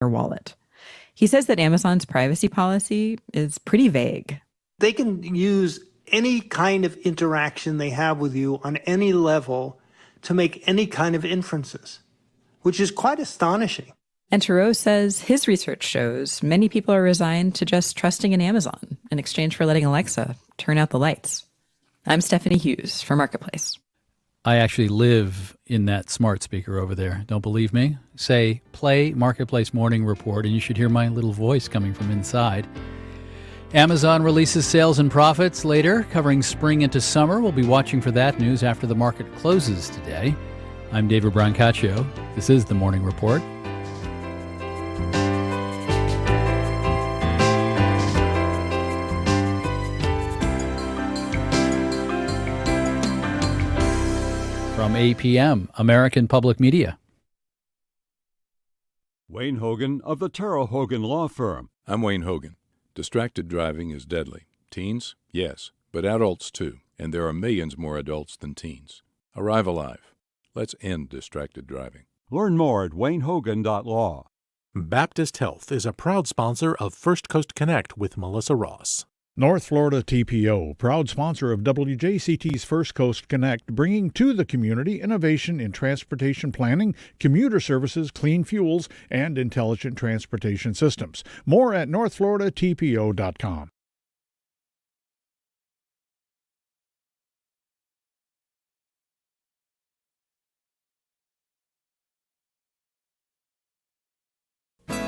your wallet. He says that Amazon's privacy policy is pretty vague. They can use any kind of interaction they have with you on any level to make any kind of inferences, which is quite astonishing. And Turow says his research shows many people are resigned to just trusting in Amazon in exchange for letting Alexa turn out the lights. I'm Stephanie Hughes for Marketplace. I actually live in that smart speaker over there. Don't believe me? Say, play Marketplace Morning Report, and you should hear my little voice coming from inside. Amazon releases sales and profits later, covering spring into summer. We'll be watching for that news after the market closes today. I'm David Brancaccio. This is the Morning Report. From APM, American Public Media. Wayne Hogan of the Terrell Hogan Law Firm. I'm Wayne Hogan. Distracted driving is deadly. Teens? Yes, but adults too. And there are millions more adults than teens. Arrive alive. Let's end distracted driving. Learn more at waynehogan.law. Baptist Health is a proud sponsor of First Coast Connect with Melissa Ross. North Florida TPO, proud sponsor of WJCT's First Coast Connect, bringing to the community innovation in transportation planning, commuter services, clean fuels, and intelligent transportation systems. More at northfloridatpo.com.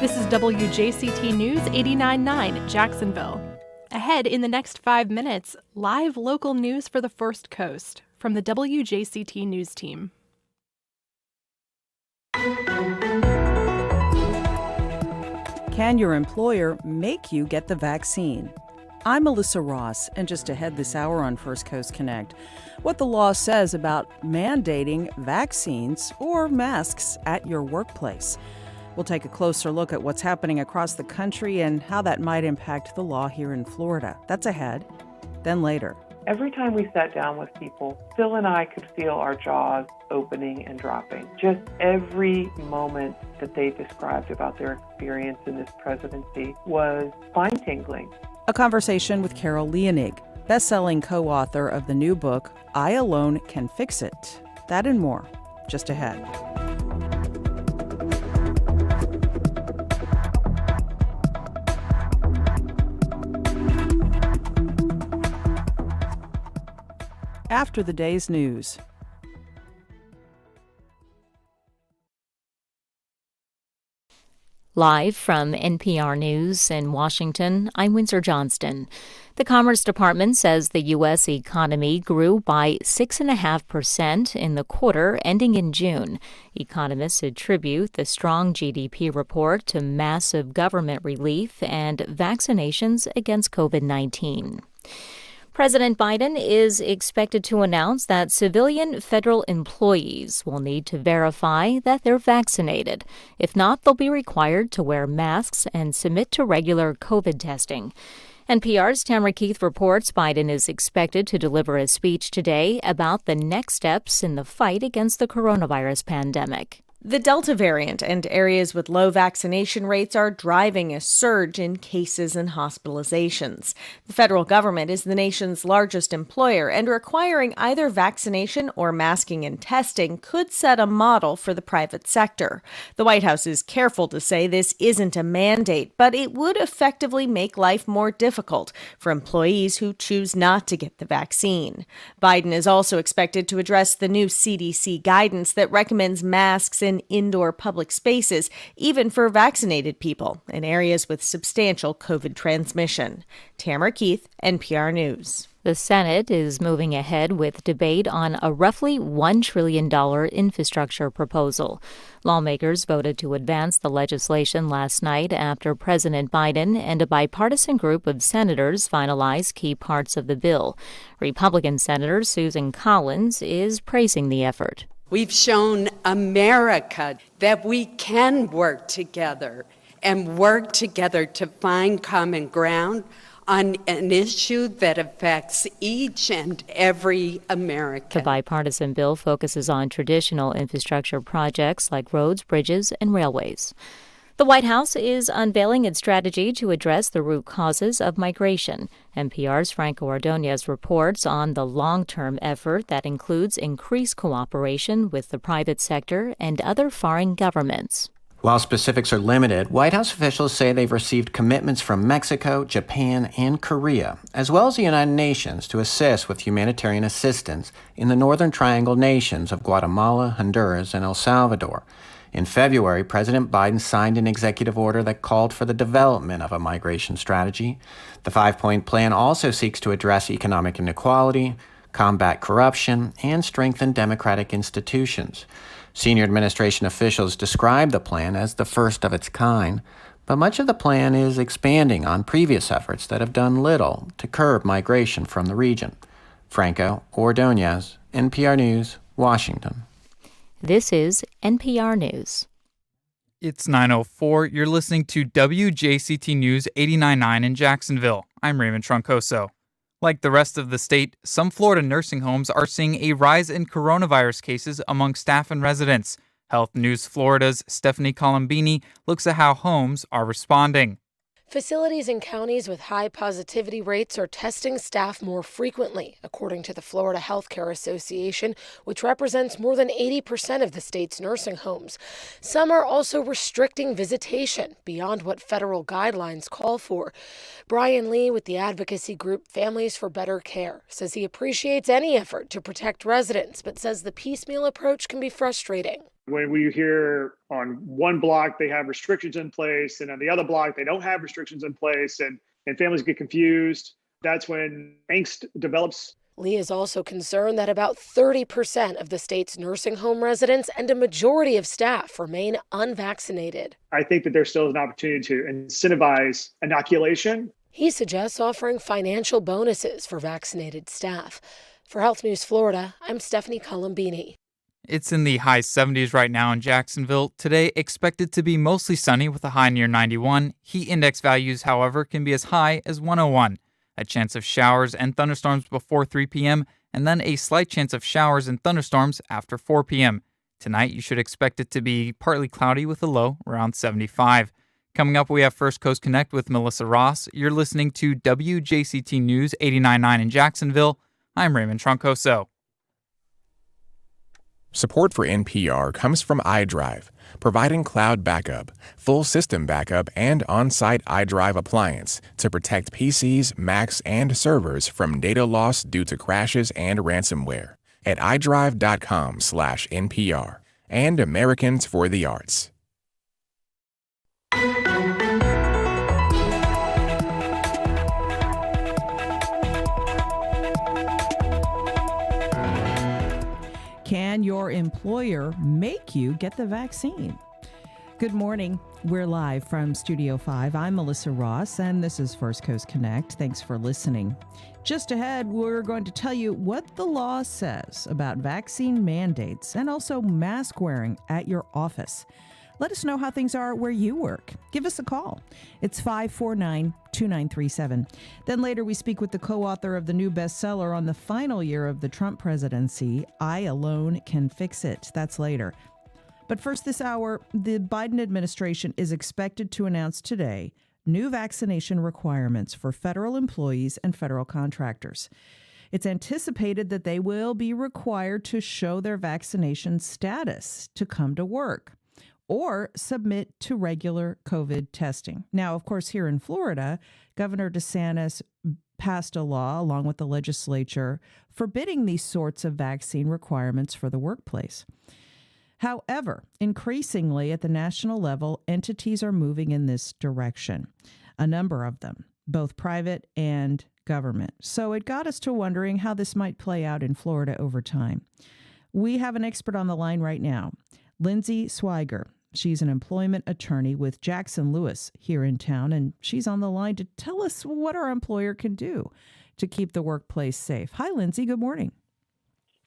This is WJCT News 89.9 Jacksonville. Ahead in the next 5 minutes, live local news for the First Coast from the WJCT News team. Can your employer make you get the vaccine? I'm Melissa Ross, and just ahead this hour on First Coast Connect, what the law says about mandating vaccines or masks at your workplace. We'll take a closer look at what's happening across the country and how that might impact the law here in Florida. That's ahead. Then later. Every time we sat down with people, Phil and I could feel our jaws opening and dropping. Just every moment that they described about their experience in this presidency was spine-tingling. A conversation with Carol Leonig, best-selling co-author of the new book, I Alone Can Fix It. That and more, just ahead. After the day's news. Live from NPR News in Washington, I'm Windsor Johnston. The Commerce Department says the U.S. economy grew by 6.5% in the quarter ending in June. Economists attribute the strong GDP report to massive government relief and vaccinations against COVID-19. President Biden is expected to announce that civilian federal employees will need to verify that they're vaccinated. If not, they'll be required to wear masks and submit to regular COVID testing. NPR's Tamara Keith reports Biden is expected to deliver a speech today about the next steps in the fight against the coronavirus pandemic. The Delta variant and areas with low vaccination rates are driving a surge in cases and hospitalizations. The federal government is the nation's largest employer, and requiring either vaccination or masking and testing could set a model for the private sector. The White House is careful to say this isn't a mandate, but it would effectively make life more difficult for employees who choose not to get the vaccine. Biden is also expected to address the new CDC guidance that recommends masks in indoor public spaces, even for vaccinated people in areas with substantial COVID transmission. Tamara Keith, NPR News. The Senate is moving ahead with debate on a roughly $1 trillion infrastructure proposal. Lawmakers voted to advance the legislation last night after President Biden and a bipartisan group of senators finalized key parts of the bill. Republican Senator Susan Collins is praising the effort. We've shown America that we can work together to find common ground on an issue that affects each and every American. The bipartisan bill focuses on traditional infrastructure projects like roads, bridges, and railways. The White House is unveiling its strategy to address the root causes of migration. NPR's Franco Ordonez reports on the long-term effort that includes increased cooperation with the private sector and other foreign governments. While specifics are limited, White House officials say they've received commitments from Mexico, Japan, and Korea, as well as the United Nations, to assist with humanitarian assistance in the Northern Triangle nations of Guatemala, Honduras, and El Salvador. In February, President Biden signed an executive order that called for the development of a migration strategy. The 5-point plan also seeks to address economic inequality, combat corruption, and strengthen democratic institutions. Senior administration officials describe the plan as the first of its kind, but much of the plan is expanding on previous efforts that have done little to curb migration from the region. Franco Ordonez, NPR News, Washington. This is NPR News. It's 9:04. You're listening to WJCT News 89.9 in Jacksonville. I'm Raymond Troncoso. Like the rest of the state, some Florida nursing homes are seeing a rise in coronavirus cases among staff and residents. Health News Florida's Stephanie Colombini looks at how homes are responding. Facilities in counties with high positivity rates are testing staff more frequently, according to the Florida Healthcare Association, which represents more than 80% of the state's nursing homes. Some are also restricting visitation beyond what federal guidelines call for. Brian Lee with the advocacy group Families for Better Care says he appreciates any effort to protect residents, but says the piecemeal approach can be frustrating. When we hear on one block they have restrictions in place and on the other block they don't have restrictions in place and families get confused, that's when angst develops. Lee is also concerned that about 30% of the state's nursing home residents and a majority of staff remain unvaccinated. I think that there still is an opportunity to incentivize inoculation. He suggests offering financial bonuses for vaccinated staff. For Health News Florida, I'm Stephanie Colombini. It's in the high 70s right now in Jacksonville. Today, expected to be mostly sunny with a high near 91. Heat index values, however, can be as high as 101. A chance of showers and thunderstorms before 3 p.m., and then a slight chance of showers and thunderstorms after 4 p.m. Tonight, you should expect it to be partly cloudy with a low around 75. Coming up, we have First Coast Connect with Melissa Ross. You're listening to WJCT News 89.9 in Jacksonville. I'm Raymond Troncoso. Support for NPR comes from iDrive, providing cloud backup, full system backup, and on-site iDrive appliance to protect PCs, Macs, and servers from data loss due to crashes and ransomware at iDrive.com/NPR and Americans for the Arts. Can your employer make you get the vaccine? Good morning. We're live from Studio 5. I'm Melissa Ross, and this is First Coast Connect. Thanks for listening. Just ahead, we're going to tell you what the law says about vaccine mandates and also mask wearing at your office. Let us know how things are where you work. Give us a call. It's 549-2937. Then later we speak with the co-author of the new bestseller on the final year of the Trump presidency, I Alone Can Fix It. That's later. But first this hour, the Biden administration is expected to announce today new vaccination requirements for federal employees and federal contractors. It's anticipated that they will be required to show their vaccination status to come to work or submit to regular COVID testing. Now, of course, here in Florida, Governor DeSantis passed a law along with the legislature forbidding these sorts of vaccine requirements for the workplace. However, increasingly at the national level, entities are moving in this direction, a number of them, both private and government. So it got us to wondering how this might play out in Florida over time. We have an expert on the line right now, Lindsay Swiger. She's an employment attorney with Jackson Lewis here in town, and she's on the line to tell us what our employer can do to keep the workplace safe. Hi, Lindsay. Good morning.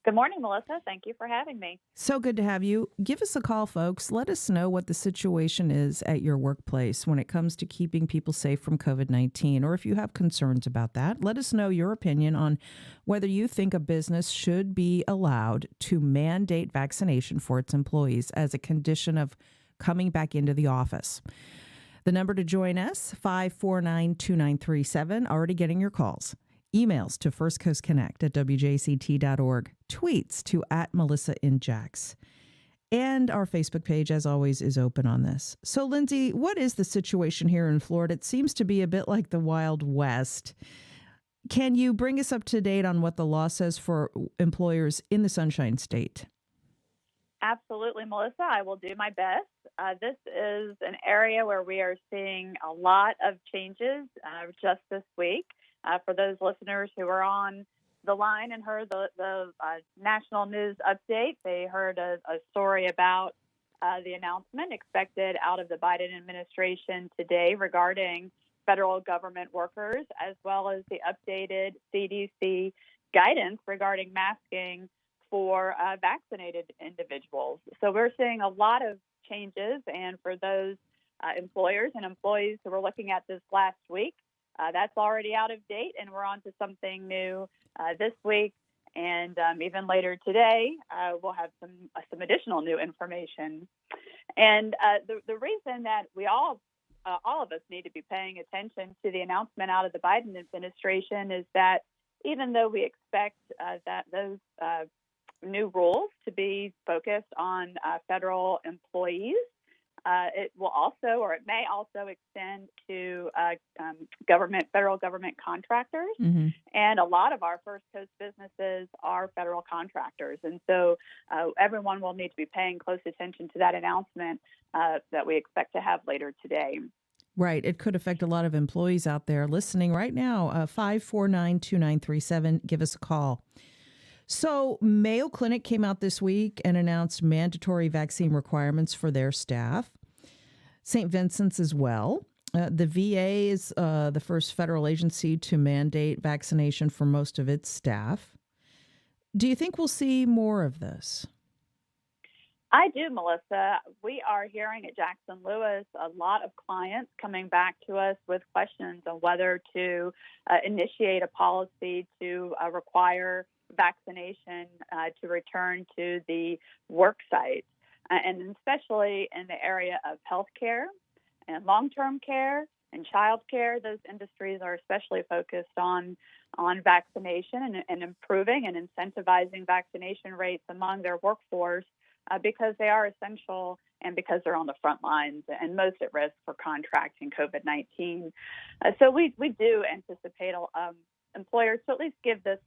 Good morning, Melissa. Thank you for having me. So good to have you. Give us a call, folks. Let us know what the situation is at your workplace when it comes to keeping people safe from COVID-19, or if you have concerns about that, let us know your opinion on whether you think a business should be allowed to mandate vaccination for its employees as a condition of coming back into the office. The number to join us, 549-2937. Already getting your calls. Emails to firstcoastconnect@wjct.org. Tweets to @MelissaInJax. And our Facebook page, as always, is open on this. So, Lindsay, what is the situation here in Florida? It seems to be a bit like the Wild West. Can you bring us up to date on what the law says for employers in the Sunshine State? Absolutely, Melissa. I will do my best. This is an area where we are seeing a lot of changes just this week. For those listeners who are on the line and heard the national news update, they heard a story about the announcement expected out of the Biden administration today regarding federal government workers, as well as the updated CDC guidance regarding masking for vaccinated individuals. So we're seeing a lot of changes, and for those employers and employees who were looking at this last week, that's already out of date, and we're on to something new this week. And even later today, we'll have some additional new information. And the reason that we all of us need to be paying attention to the announcement out of the Biden administration is that even though we expect that those new rules to be focused on federal employees, it will also, or it may also extend to federal government contractors. Mm-hmm. And a lot of our First Coast businesses are federal contractors. And so everyone will need to be paying close attention to that announcement that we expect to have later today. Right. It could affect a lot of employees out there listening right now. 549-2937. Give us a call. So Mayo Clinic came out this week and announced mandatory vaccine requirements for their staff. St. Vincent's as well. The VA is the first federal agency to mandate vaccination for most of its staff. Do you think we'll see more of this? I do, Melissa. We are hearing at Jackson Lewis a lot of clients coming back to us with questions on whether to initiate a policy to require vaccination to return to the work site, and especially in the area of healthcare and long-term care and childcare. Those industries are especially focused on vaccination and improving and incentivizing vaccination rates among their workforce because they are essential and because they're on the front lines and most at risk for contracting COVID-19. So we do anticipate employers to at least give this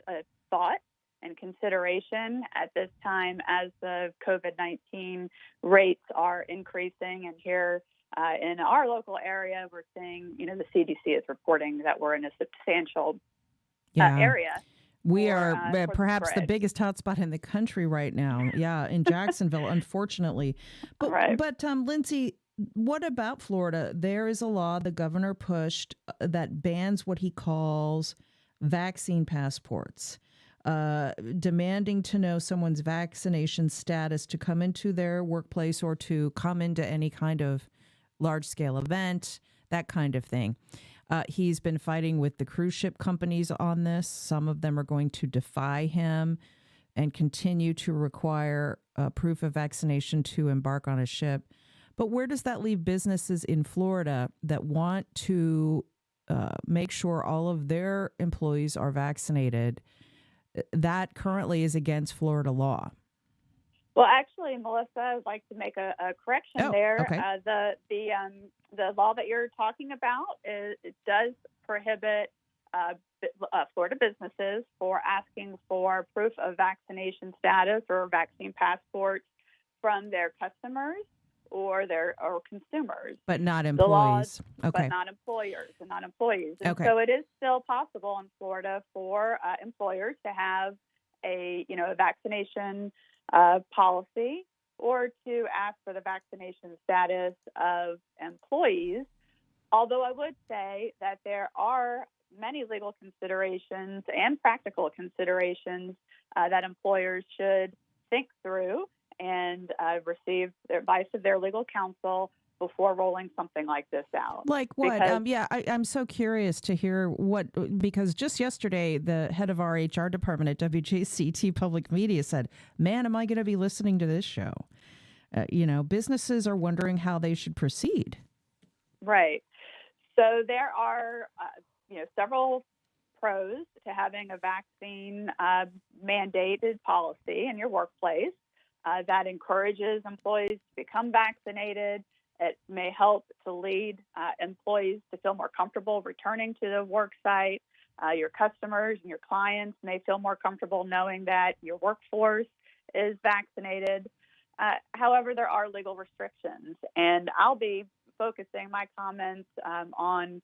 a thought and consideration at this time as the COVID-19 rates are increasing. And here in our local area, we're seeing, the CDC is reporting that we're in a substantial area. We are perhaps the biggest hotspot in the country right now. Yeah, in Jacksonville, unfortunately. But, right. But Lindsay, what about Florida? There is a law the governor pushed that bans what he calls vaccine passports, demanding to know someone's vaccination status to come into their workplace or to come into any kind of large-scale event, that kind of thing. He's been fighting with the cruise ship companies on this. Some of them are going to defy him and continue to require proof of vaccination to embark on a ship. But where does that leave businesses in Florida that want to make sure all of their employees are vaccinated? That currently is against Florida law. Well, actually, Melissa, I would like to make a correction there. Okay. The law that you're talking about it does prohibit Florida businesses for asking for proof of vaccination status or vaccine passports from their customers or consumers, but not employees. The laws, okay, but not employers and not employees. And okay. So it is still possible in Florida for employers to have a vaccination policy or to ask for the vaccination status of employees. Although I would say that there are many legal considerations and practical considerations that employers should think through and receive the advice of their legal counsel before rolling something like this out. Like what? I'm so curious to hear because just yesterday, the head of our HR department at WJCT Public Media said, man, am I going to be listening to this show? businesses are wondering how they should proceed. Right. So there are, several pros to having a vaccine mandated policy in your workplace that encourages employees to become vaccinated. It may help to lead employees to feel more comfortable returning to the work site. Your customers and your clients may feel more comfortable knowing that your workforce is vaccinated. However, there are legal restrictions, and I'll be focusing my comments on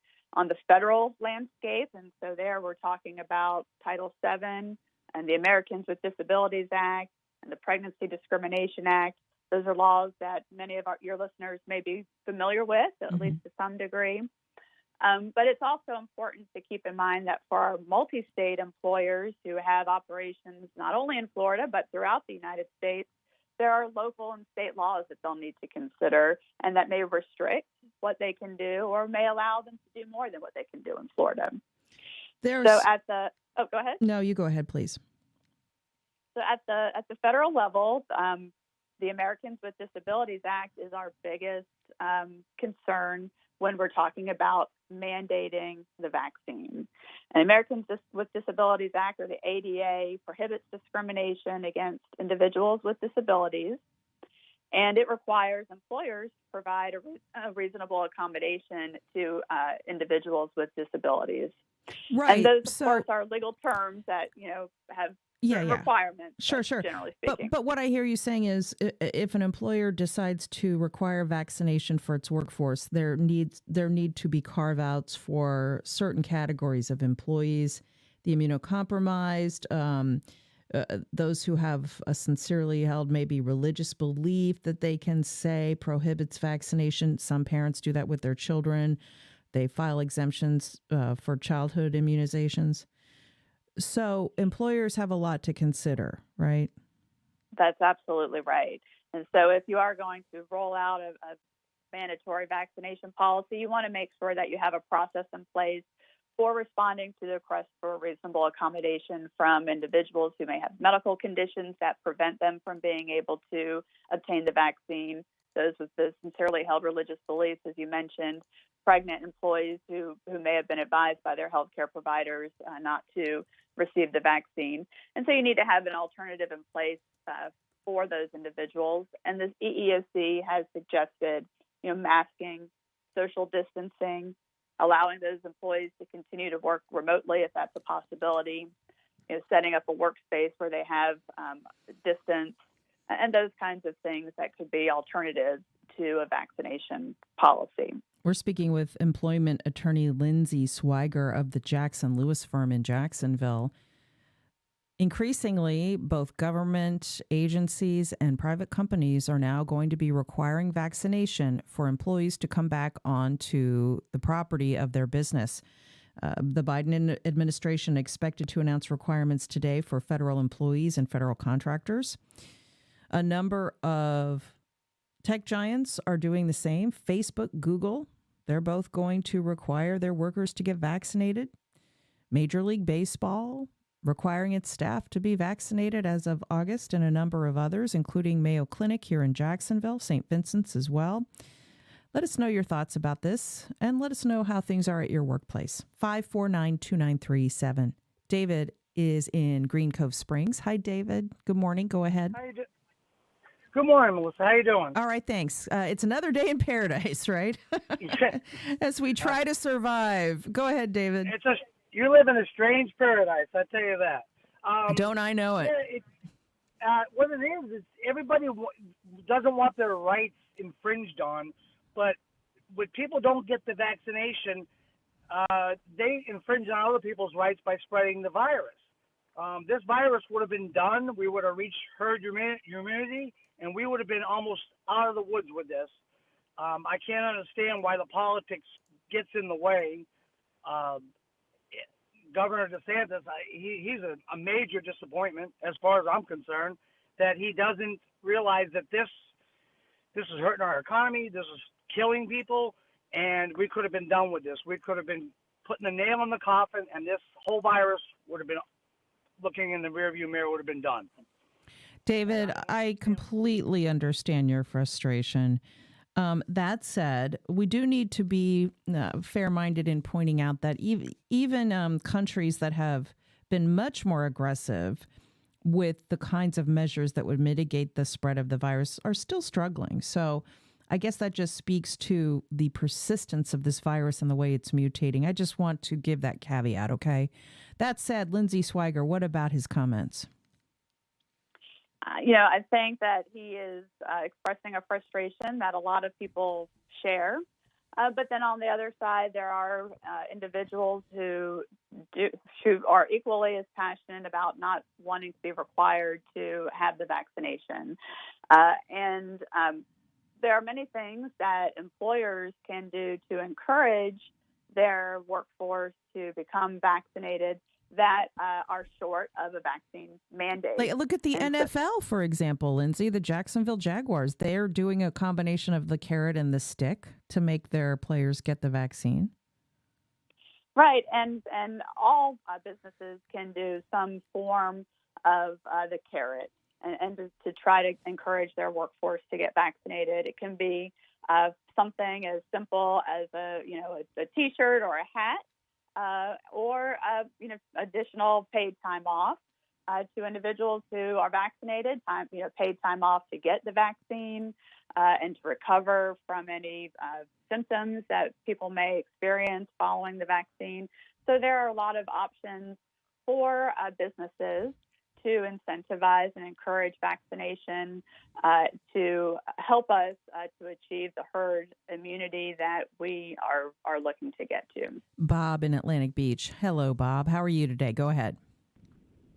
the federal landscape. And so there we're talking about Title VII and the Americans with Disabilities Act and the Pregnancy Discrimination Act. Those are laws that many of your listeners may be familiar with, at least to some degree. But it's also important to keep in mind that for our multi-state employers who have operations not only in Florida, but throughout the United States, there are local and state laws that they'll need to consider and that may restrict what they can do or may allow them to do more than what they can do in Florida. Go ahead. No, you go ahead, please. So at the federal level, the Americans with Disabilities Act is our biggest concern when we're talking about mandating the vaccine. The Americans with Disabilities Act, or the ADA, prohibits discrimination against individuals with disabilities, and it requires employers to provide a reasonable accommodation to individuals with disabilities. Right. And those, of course, are legal terms that have requirements. Sure. Generally speaking. But what I hear you saying is, if an employer decides to require vaccination for its workforce, there need to be carve-outs for certain categories of employees, the immunocompromised, those who have a sincerely held maybe religious belief that they can say prohibits vaccination. Some parents do that with their children. They file exemptions for childhood immunizations. So employers have a lot to consider, right? That's absolutely right. And so if you are going to roll out a mandatory vaccination policy, you want to make sure that you have a process in place for responding to the request for reasonable accommodation from individuals who may have medical conditions that prevent them from being able to obtain the vaccine, those with the sincerely held religious beliefs, as you mentioned, pregnant employees who may have been advised by their healthcare providers not to receive the vaccine. And so you need to have an alternative in place for those individuals. And this EEOC has suggested, masking, social distancing, allowing those employees to continue to work remotely if that's a possibility, setting up a workspace where they have distance, and those kinds of things that could be alternatives to a vaccination policy. We're speaking with employment attorney Lindsay Swiger of the Jackson Lewis firm in Jacksonville. Increasingly, both government agencies and private companies are now going to be requiring vaccination for employees to come back onto the property of their business. The Biden administration expected to announce requirements today for federal employees and federal contractors. A number of tech giants are doing the same. Facebook, Google, they're both going to require their workers to get vaccinated. Major League Baseball requiring its staff to be vaccinated as of August, and a number of others, including Mayo Clinic here in Jacksonville, St. Vincent's as well. Let us know your thoughts about this, and let us know how things are at your workplace. 549-2937. David is in Green Cove Springs. Hi, David. Good morning. Go ahead. Good morning, Melissa. How you doing? All right, thanks. It's another day in paradise, right? As we try to survive. Go ahead, David. You live in a strange paradise, I tell you that. Don't I know it? What it is everybody doesn't want their rights infringed on, but when people don't get the vaccination, they infringe on other people's rights by spreading the virus. This virus would have been done. We would have reached herd immunity, and we would have been almost out of the woods with this. I can't understand why the politics gets in the way. Governor DeSantis, he's a major disappointment as far as I'm concerned, that he doesn't realize that this is hurting our economy, this is killing people, and we could have been done with this. We could have been putting the nail in the coffin, and this whole virus would have been looking in the rearview mirror, would have been done. David, I completely understand your frustration. That said, we do need to be fair-minded in pointing out that even countries that have been much more aggressive with the kinds of measures that would mitigate the spread of the virus are still struggling. So I guess that just speaks to the persistence of this virus and the way it's mutating. I just want to give that caveat, okay? That said, Lindsay Swiger, what about his comments? I think that he is expressing a frustration that a lot of people share. But then on the other side, there are individuals who are equally as passionate about not wanting to be required to have the vaccination. And there are many things that employers can do to encourage their workforce to become vaccinated that are short of a vaccine mandate. Like, look at the NFL, for example, Lindsay, the Jacksonville Jaguars. They're doing a combination of the carrot and the stick to make their players get the vaccine. Right, and all businesses can do some form of the carrot and to try to encourage their workforce to get vaccinated. It can be something as simple as a T-shirt or a hat. Or additional paid time off to individuals who are vaccinated, paid time off to get the vaccine and to recover from any symptoms that people may experience following the vaccine. So there are a lot of options for businesses to incentivize and encourage vaccination to help us to achieve the herd immunity that we are looking to get to. Bob in Atlantic Beach. Hello, Bob. How are you today? Go ahead.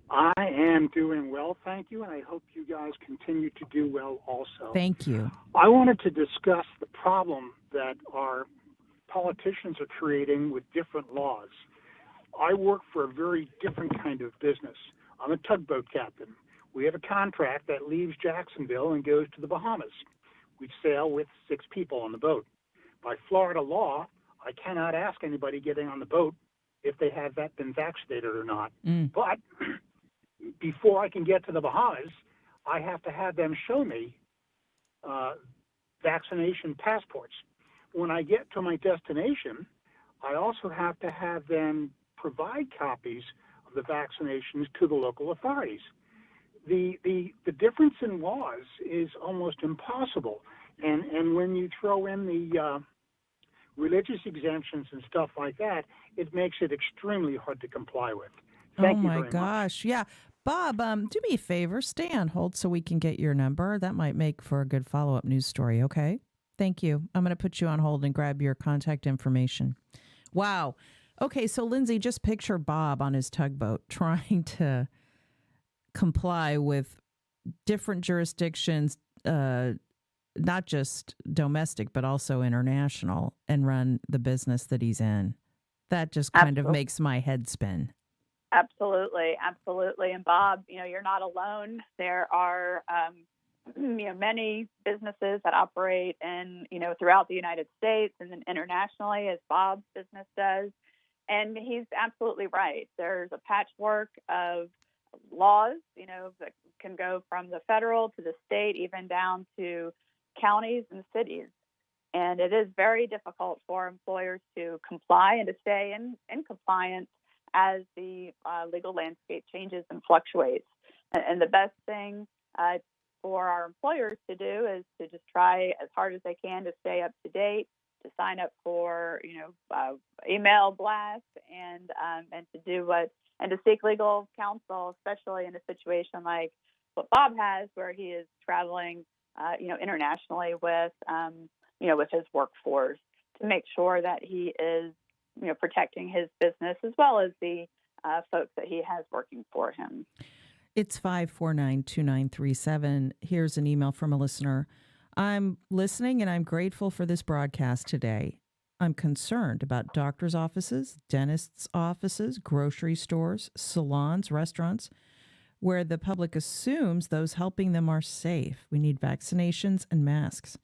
I am doing well, thank you, and I hope you guys continue to do well also. Thank you. I wanted to discuss the problem that our politicians are creating with different laws. I work for a very different kind of business. I'm a tugboat captain. We have a contract that leaves Jacksonville and goes to the Bahamas. We sail with 6 people on the boat. By Florida law, I cannot ask anybody getting on the boat if they have been vaccinated or not. But before I can get to the Bahamas, I have to have them show me vaccination passports. When I get to my destination, I also have to have them provide copies of the vaccinations to the local authorities. The difference in laws is almost impossible. And when you throw in the religious exemptions and stuff like that, it makes it extremely hard to comply with. Thank you very much. Oh, my gosh. Yeah. Bob, do me a favor. Stay on hold so we can get your number. That might make for a good follow-up news story, okay? Thank you. I'm going to put you on hold and grab your contact information. Wow. Okay, so Lindsay, just picture Bob on his tugboat trying to comply with different jurisdictions, not just domestic, but also international, and run the business that he's in. That just kind of makes my head spin. Absolutely. And Bob, you're not alone. There are, many businesses that operate in, throughout the United States and then internationally, as Bob's business does. And he's absolutely right. There's a patchwork of laws, that can go from the federal to the state, even down to counties and cities. And it is very difficult for employers to comply and to stay in compliance as the legal landscape changes and fluctuates. And the best thing for our employers to do is to just try as hard as they can to stay up to date, to sign up for, email blasts and to do and to seek legal counsel, especially in a situation like what Bob has, where he is traveling, internationally with his workforce, to make sure that he is, protecting his business as well as the folks that he has working for him. It's 549-2937. Here's an email from a listener. I'm listening and I'm grateful for this broadcast today. I'm concerned about doctors' offices, dentists' offices, grocery stores, salons, restaurants, where the public assumes those helping them are safe. We need vaccinations and masks.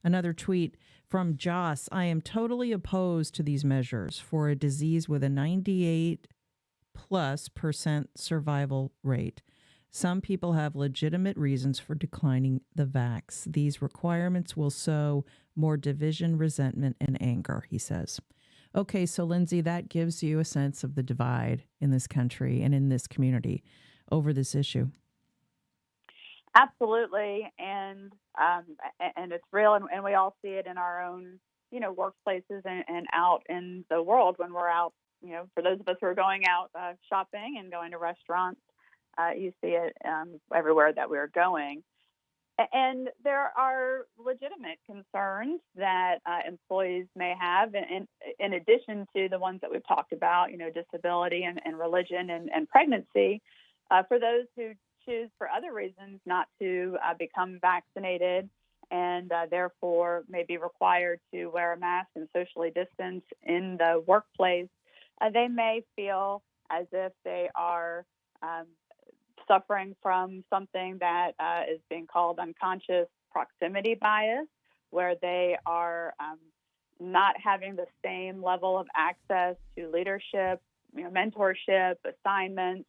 Another tweet from Joss. I am totally opposed to these measures for a disease with a 98+% survival rate. Some people have legitimate reasons for declining the vax. These requirements will sow more division, resentment, and anger, he says. Okay, so Lindsay, that gives you a sense of the divide in this country and in this community over this issue. Absolutely, and it's real, and we all see it in our own, workplaces and out in the world when we're out. For those of us who are going out shopping and going to restaurants, you see it everywhere that we're going. And there are legitimate concerns that employees may have, in addition to the ones that we've talked about, disability and religion and pregnancy. For those who choose for other reasons not to become vaccinated and therefore may be required to wear a mask and socially distance in the workplace, they may feel as if they are suffering from something that is being called unconscious proximity bias, where they are not having the same level of access to leadership, mentorship, assignments,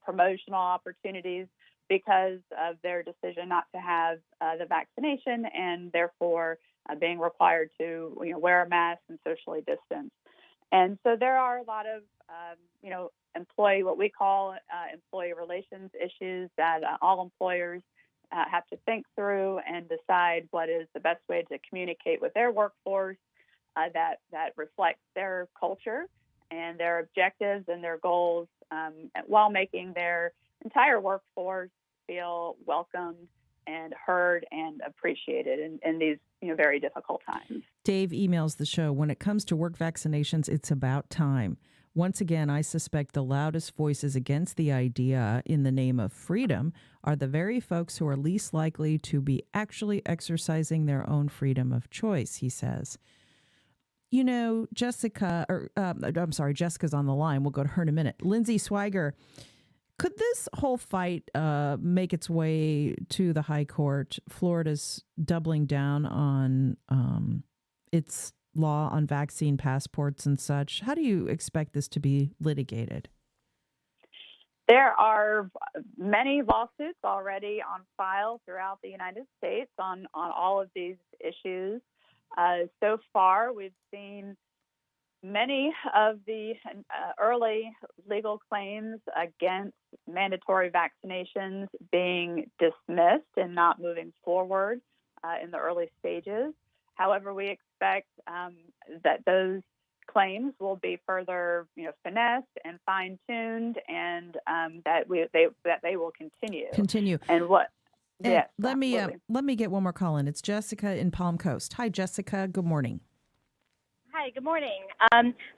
promotional opportunities because of their decision not to have the vaccination and therefore being required to wear a mask and socially distance. And so there are a lot of what we call employee relations issues that all employers have to think through and decide what is the best way to communicate with their workforce that reflects their culture and their objectives and their goals, while making their entire workforce feel welcomed and heard and appreciated in these very difficult times. Dave emails the show, when it comes to work vaccinations, it's about time. Once again, I suspect the loudest voices against the idea in the name of freedom are the very folks who are least likely to be actually exercising their own freedom of choice, he says. Jessica's on the line. We'll go to her in a minute. Lindsay Swiger, could this whole fight make its way to the high court? Florida's doubling down on its law on vaccine passports and such. How do you expect this to be litigated? There are many lawsuits already on file throughout the United States on all of these issues. So far, we've seen many of the early legal claims against mandatory vaccinations being dismissed and not moving forward in the early stages. However, we expect that those claims will be further, finessed and fine-tuned, and that they will continue. And what? And yes. Let me get one more call in. It's Jessica in Palm Coast. Hi, Jessica. Good morning. Hi, good morning.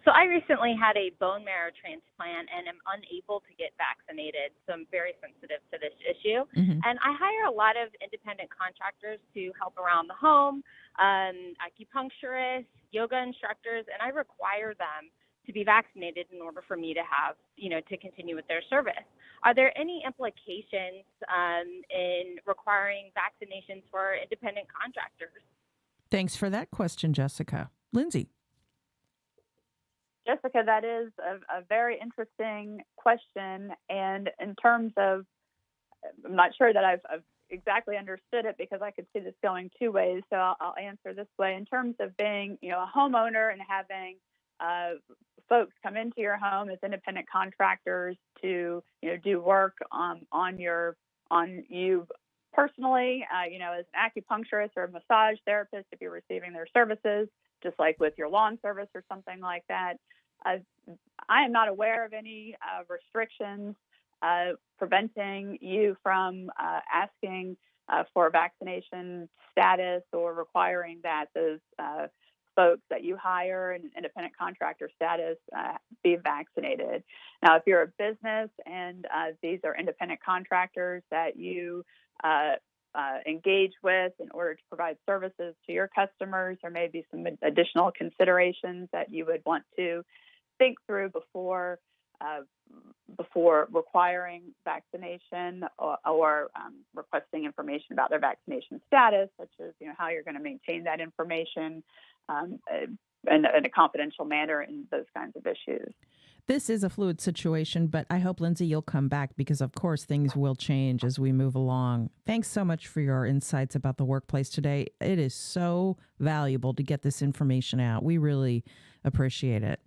So I recently had a bone marrow transplant and am unable to get vaccinated, so I'm very sensitive to this issue. Mm-hmm. And I hire a lot of independent contractors to help around the home, acupuncturists, yoga instructors, and I require them to be vaccinated in order for me to have, to continue with their service. Are there any implications in requiring vaccinations for independent contractors? Thanks for that question, Jessica. Lindsay. Jessica, that is a very interesting question. And in terms of, I'm not sure that I've exactly understood it because I could see this going two ways. So I'll answer this way. In terms of being, a homeowner and having folks come into your home as independent contractors to, do work on you personally, as an acupuncturist or a massage therapist, if you're receiving their services, just like with your lawn service or something like that. I am not aware of any restrictions preventing you from asking for a vaccination status or requiring that those folks that you hire in independent contractor status be vaccinated. Now, if you're a business and these are independent contractors that you engage with in order to provide services to your customers, there may be some additional considerations that you would want to think through before requiring vaccination or requesting information about their vaccination status, such as how you're going to maintain that information in a confidential manner and those kinds of issues. This is a fluid situation, but I hope, Lindsay, you'll come back because, of course, things will change as we move along. Thanks so much for your insights about the workplace today. It is so valuable to get this information out. We really appreciate it.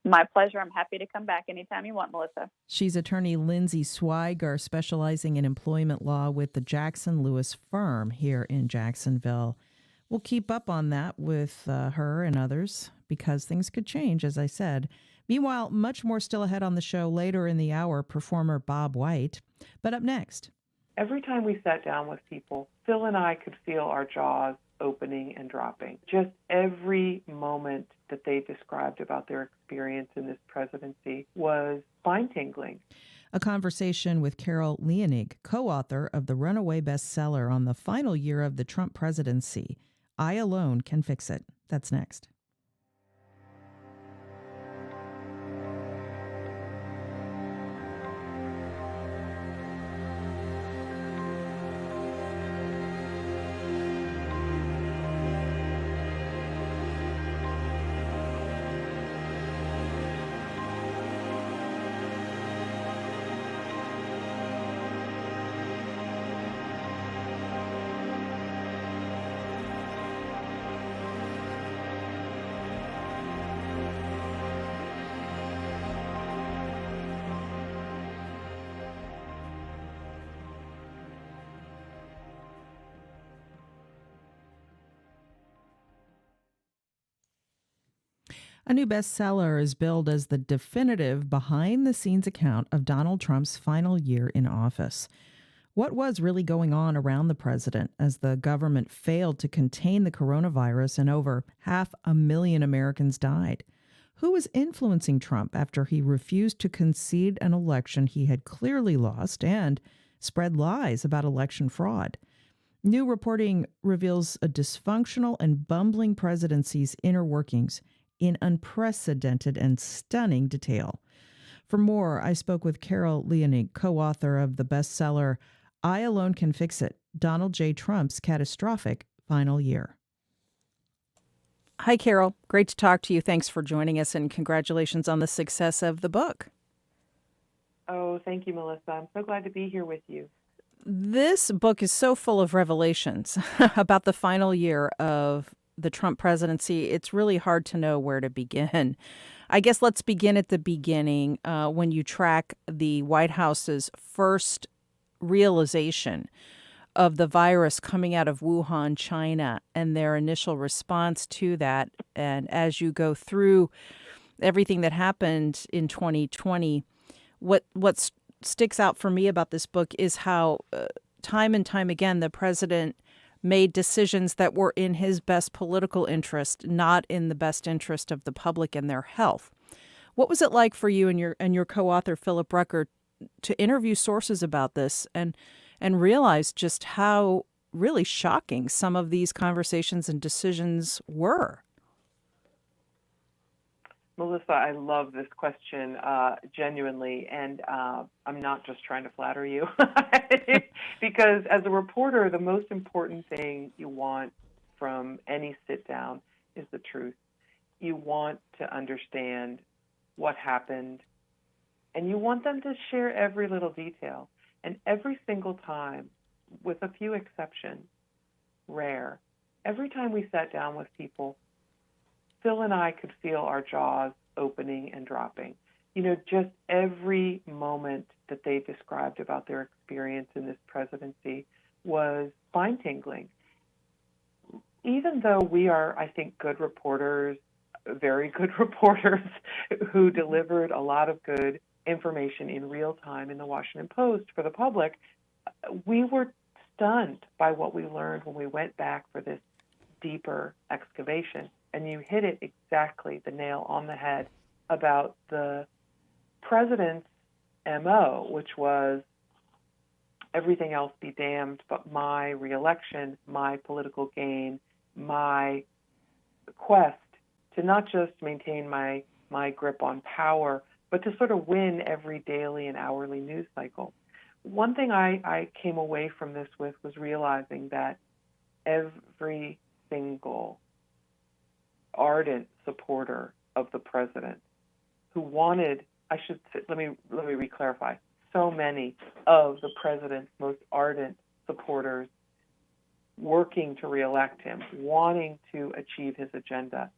My pleasure. I'm happy to come back anytime you want, Melissa. She's attorney Lindsay Swiger, specializing in employment law with the Jackson Lewis firm here in Jacksonville. We'll keep up on that with her and others because things could change, as I said. Meanwhile, much more still ahead on the show. Later in the hour, performer Bob White. But up next. Every time we sat down with people, Phil and I could feel our jaws opening and dropping. Just every moment that they described about their experience in this presidency was spine-tingling. A conversation with Carol Leonig, co-author of the runaway bestseller on the final year of the Trump presidency, I Alone Can Fix It. That's next. A new bestseller is billed as the definitive behind-the-scenes account of Donald Trump's final year in office. What was really going on around the president as the government failed to contain the coronavirus and over 500,000 Americans died? Who was influencing Trump after he refused to concede an election he had clearly lost and spread lies about election fraud? New reporting reveals a dysfunctional and bumbling presidency's inner workings in unprecedented and stunning detail. For more, I spoke with Carol Leonig, co-author of the bestseller I Alone Can Fix It, Donald J. Trump's Catastrophic Final Year. Hi, Carol. Great to talk to you. Thanks for joining us, and congratulations on the success of the book. Oh, thank you, Melissa. I'm so glad to be here with you. This book is so full of revelations about the final year of the Trump presidency. It's really hard to know where to begin. I guess let's begin at the beginning when you track the White House's first realization of the virus coming out of Wuhan, China, and their initial response to that. And as you go through everything that happened in 2020, what sticks out for me about this book is how time and time again the president made decisions that were in his best political interest, not in the best interest of the public and their health. What was it like for you and your co-author Philip Rucker to interview sources about this and realize just how really shocking some of these conversations and decisions were? Melissa, I love this question, genuinely, and I'm not just trying to flatter you. Because as a reporter, the most important thing you want from any sit-down is the truth. You want to understand what happened, and you want them to share every little detail. And every single time, with a few exceptions, rare, every time we sat down with people, Phil and I could feel our jaws opening and dropping. You know, just every moment that they described about their experience in this presidency was spine-tingling. Even though we are, I think, good reporters, very good reporters who delivered a lot of good information in real time in the Washington Post for the public, we were stunned by what we learned when we went back for this deeper excavation. And you hit it exactly, the nail on the head, about the president's MO, which was everything else be damned but my reelection, my political gain, my quest to not just maintain my grip on power, but to sort of win every daily and hourly news cycle. One thing I came away from this with was realizing that every single ardent supporter of the president who wanted let me re-clarify. So many of the president's most ardent supporters working to reelect him, wanting to achieve his agenda,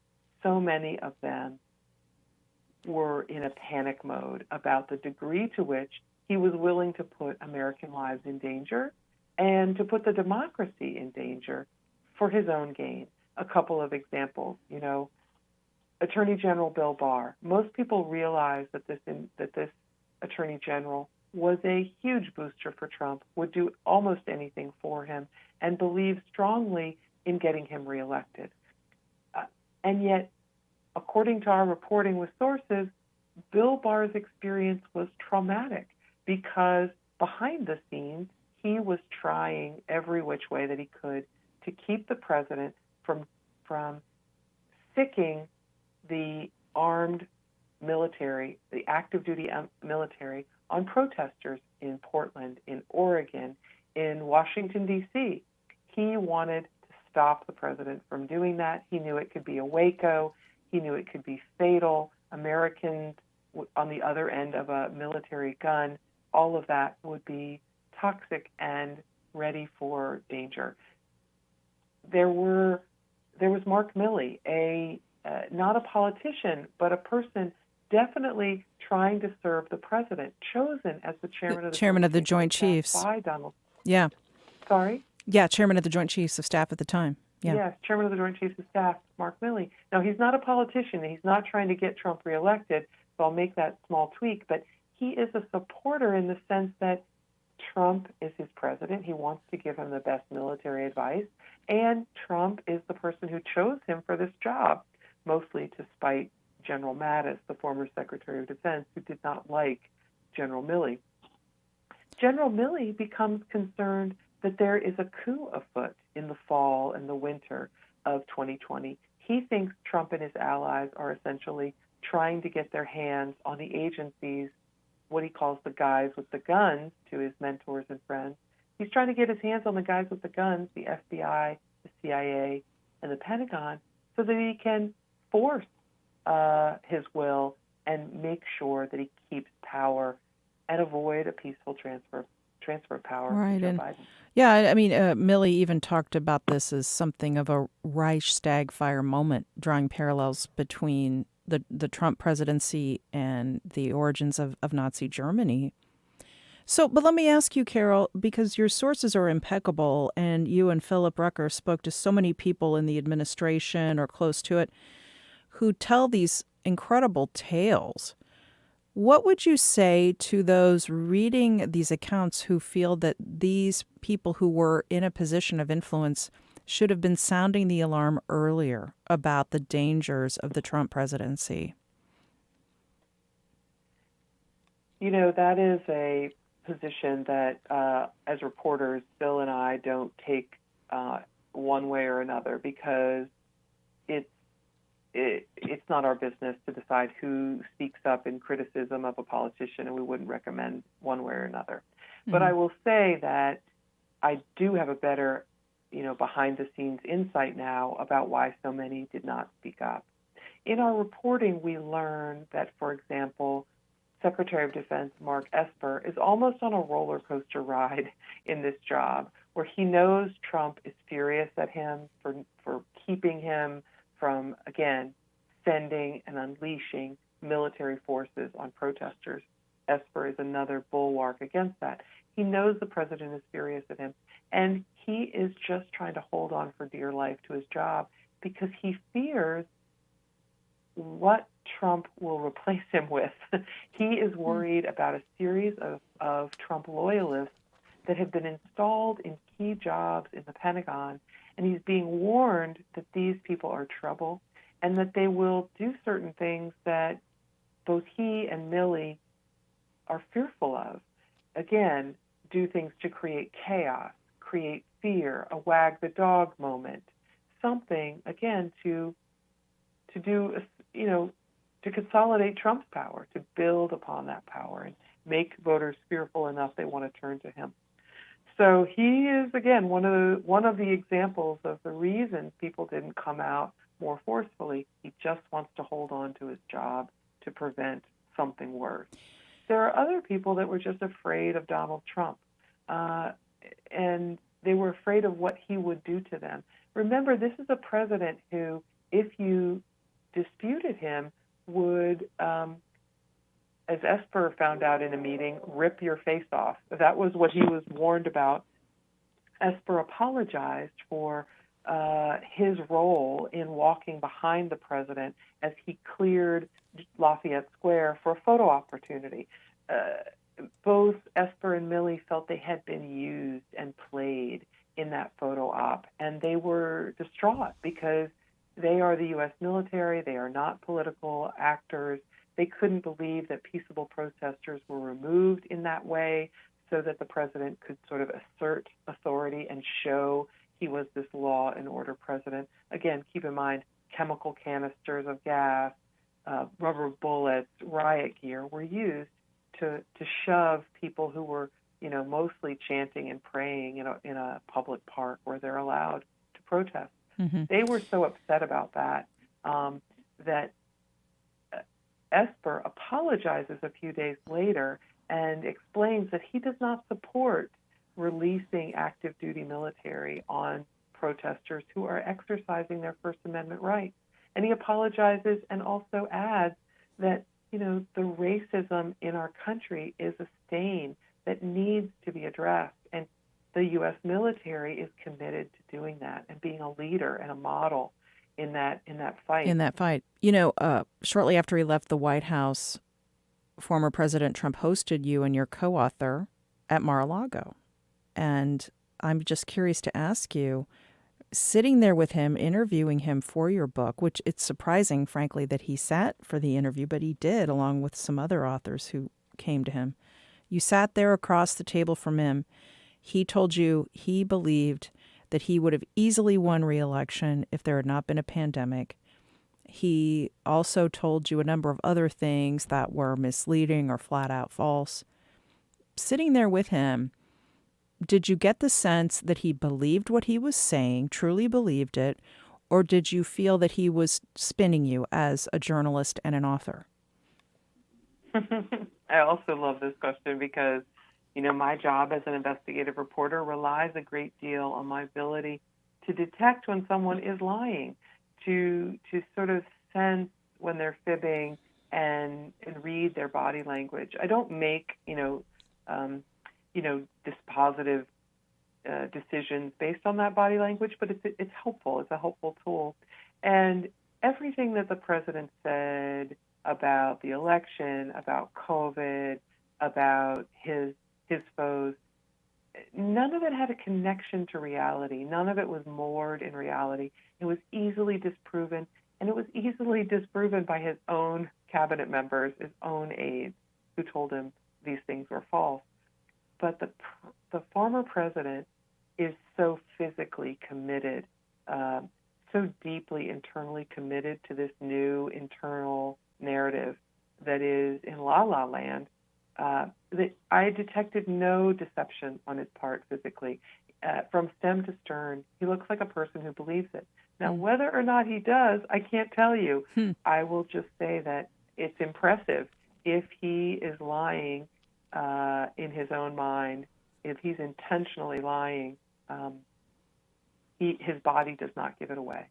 so many of them were in a panic mode about the degree to which he was willing to put American lives in danger and to put the democracy in danger for his own gain. A couple of examples, Attorney General Bill Barr. Most people realize that this Attorney General was a huge booster for Trump, would do almost anything for him, and believed strongly in getting him reelected. And yet, according to our reporting with sources, Bill Barr's experience was traumatic because behind the scenes, he was trying every which way that he could to keep the president from sicking the armed military, the active duty military, on protesters in Portland, in Oregon, in Washington, D.C. He wanted to stop the president from doing that. He knew it could be a Waco. He knew it could be fatal. Americans on the other end of a military gun, all of that would be toxic and ready for danger. There was Mark Milley, not a politician, but a person definitely trying to serve the president, chosen as the chairman of the Joint Chiefs by Donald. Yeah. Sorry? Yeah, chairman of the Joint Chiefs of Staff at the time. Yeah. Yes, chairman of the Joint Chiefs of Staff, Mark Milley. Now, he's not a politician. He's not trying to get Trump reelected, so I'll make that small tweak. But he is a supporter in the sense that Trump is his president. He wants to give him the best military advice. And Trump is the person who chose him for this job, mostly to spite General Mattis, the former Secretary of Defense, who did not like General Milley. General Milley becomes concerned that there is a coup afoot in the fall and the winter of 2020. He thinks Trump and his allies are essentially trying to get their hands on the agencies, what he calls the guys with the guns, to his mentors and friends. He's trying to get his hands on the guys with the guns, the FBI, the CIA, and the Pentagon, so that he can force his will and make sure that he keeps power and avoid a peaceful transfer of power Right. to Joe And Biden. yeah, I mean, Milley even talked about this as something of a Reichstag fire moment, drawing parallels between the Trump presidency and the origins of Nazi Germany. So, but let me ask you, Carol, because your sources are impeccable and you and Philip Rucker spoke to so many people in the administration or close to it who tell these incredible tales. What would you say to those reading these accounts who feel that these people who were in a position of influence should have been sounding the alarm earlier about the dangers of the Trump presidency? That is a position that, as reporters, Bill and I don't take one way or another, because it's not our business to decide who speaks up in criticism of a politician, and we wouldn't recommend one way or another. Mm-hmm. But I will say that I do have a better, behind-the-scenes insight now about why so many did not speak up. In our reporting, we learned that, for example, Secretary of Defense Mark Esper is almost on a roller coaster ride in this job, where he knows Trump is furious at him for keeping him from, again, sending and unleashing military forces on protesters. Esper is another bulwark against that. He knows the president is furious at him, and he is just trying to hold on for dear life to his job because he fears what Trump will replace him with. He is worried about a series of Trump loyalists that have been installed in key jobs in the Pentagon, and he's being warned that these people are trouble and that they will do certain things that both he and Milley are fearful of. Again, do things to create chaos, create fear, a wag the dog moment, something, again, to do, to consolidate Trump's power, to build upon that power and make voters fearful enough they want to turn to him. So he is, again, one of the examples of the reasons people didn't come out more forcefully. He just wants to hold on to his job to prevent something worse. There are other people that were just afraid of Donald Trump, and they were afraid of what he would do to them. Remember, this is a president who, if you disputed him, would, as Esper found out in a meeting, rip your face off. That was what he was warned about. Esper apologized for his role in walking behind the president as he cleared Lafayette Square for a photo opportunity. Both Esper and Milley felt they had been used and played in that photo op, and they were distraught because they are the U.S. military. They are not political actors. They couldn't believe that peaceable protesters were removed in that way so that the president could sort of assert authority and show he was this law and order president. Again, keep in mind, chemical canisters of gas, rubber bullets, riot gear were used to shove people who were, mostly chanting and praying in a public park where they're allowed to protest. Mm-hmm. They were so upset about that that Esper apologizes a few days later and explains that he does not support releasing active duty military on protesters who are exercising their First Amendment rights. And he apologizes and also adds that, the racism in our country is a stain that needs to be addressed. And the U.S. military is committed to doing that and being a leader and a model in that fight. In that fight. Shortly after he left the White House, former President Trump hosted you and your co-author at Mar-a-Lago. And I'm just curious to ask you, sitting there with him, interviewing him for your book, which it's surprising, frankly, that he sat for the interview, but he did, along with some other authors who came to him. You sat there across the table from him. He told you he believed that he would have easily won re-election if there had not been a pandemic. He also told you a number of other things that were misleading or flat out false. Sitting there with him, did you get the sense that he believed what he was saying, truly believed it, or did you feel that he was spinning you as a journalist and an author? I also love this question because, my job as an investigative reporter relies a great deal on my ability to detect when someone is lying, to sort of sense when they're fibbing and read their body language. I don't make, dispositive decisions based on that body language, but it's helpful. It's a helpful tool. And everything that the president said about the election, about COVID, about his foes, none of it had a connection to reality. None of it was moored in reality. It was easily disproven, and it was easily disproven by his own cabinet members, his own aides, who told him these things were false. But the former president is so physically committed, so deeply internally committed to this new internal narrative that is in La-La Land, that I detected no deception on his part physically. From stem to stern, he looks like a person who believes it. Now, whether or not he does, I can't tell you. I will just say that it's impressive if he is lying in his own mind, if he's intentionally lying, his body does not give it away.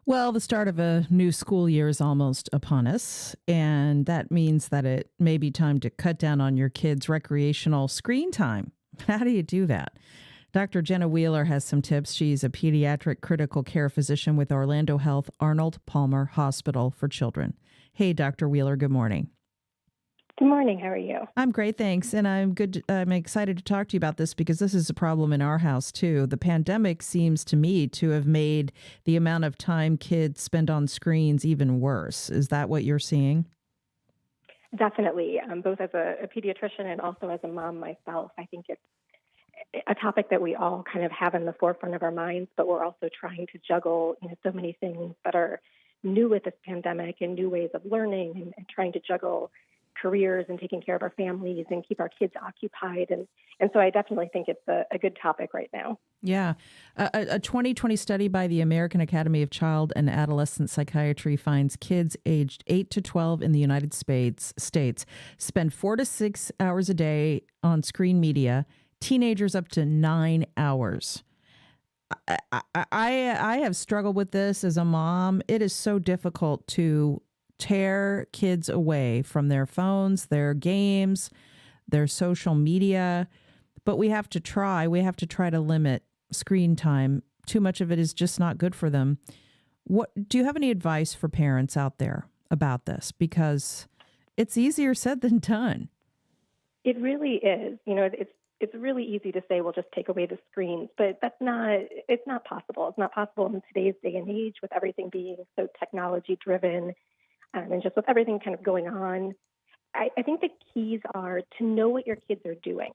Well, the start of a new school year is almost upon us, and that means that it may be time to cut down on your kids' recreational screen time. How do you do that? Dr. Jenna Wheeler has some tips. She's a pediatric critical care physician with Orlando Health Arnold Palmer Hospital for Children. Hey, Dr. Wheeler, good morning. Good morning. How are you? I'm great, thanks. And I'm excited to talk to you about this because this is a problem in our house, too. The pandemic seems to me to have made the amount of time kids spend on screens even worse. Is that what you're seeing? Definitely. Both as a pediatrician and also as a mom myself, I think a topic that we all kind of have in the forefront of our minds, but we're also trying to juggle, so many things that are new with this pandemic and new ways of learning and trying to juggle careers and taking care of our families and keep our kids occupied. And so I definitely think it's a good topic right now. Yeah. A 2020 study by the American Academy of Child and Adolescent Psychiatry finds kids aged 8 to 12 in the United States spend 4 to 6 hours a day on screen media, teenagers up to 9 hours. I have struggled with this as a mom. It is so difficult to tear kids away from their phones, their games, their social media. But we have to try. We have to try to limit screen time. Too much of it is just not good for them. What do you have any advice for parents out there about this? Because it's easier said than done. It really is. It's really easy to say, well, just take away the screens, but it's not possible. It's not possible in today's day and age with everything being so technology driven and just with everything kind of going on. I think the keys are to know what your kids are doing.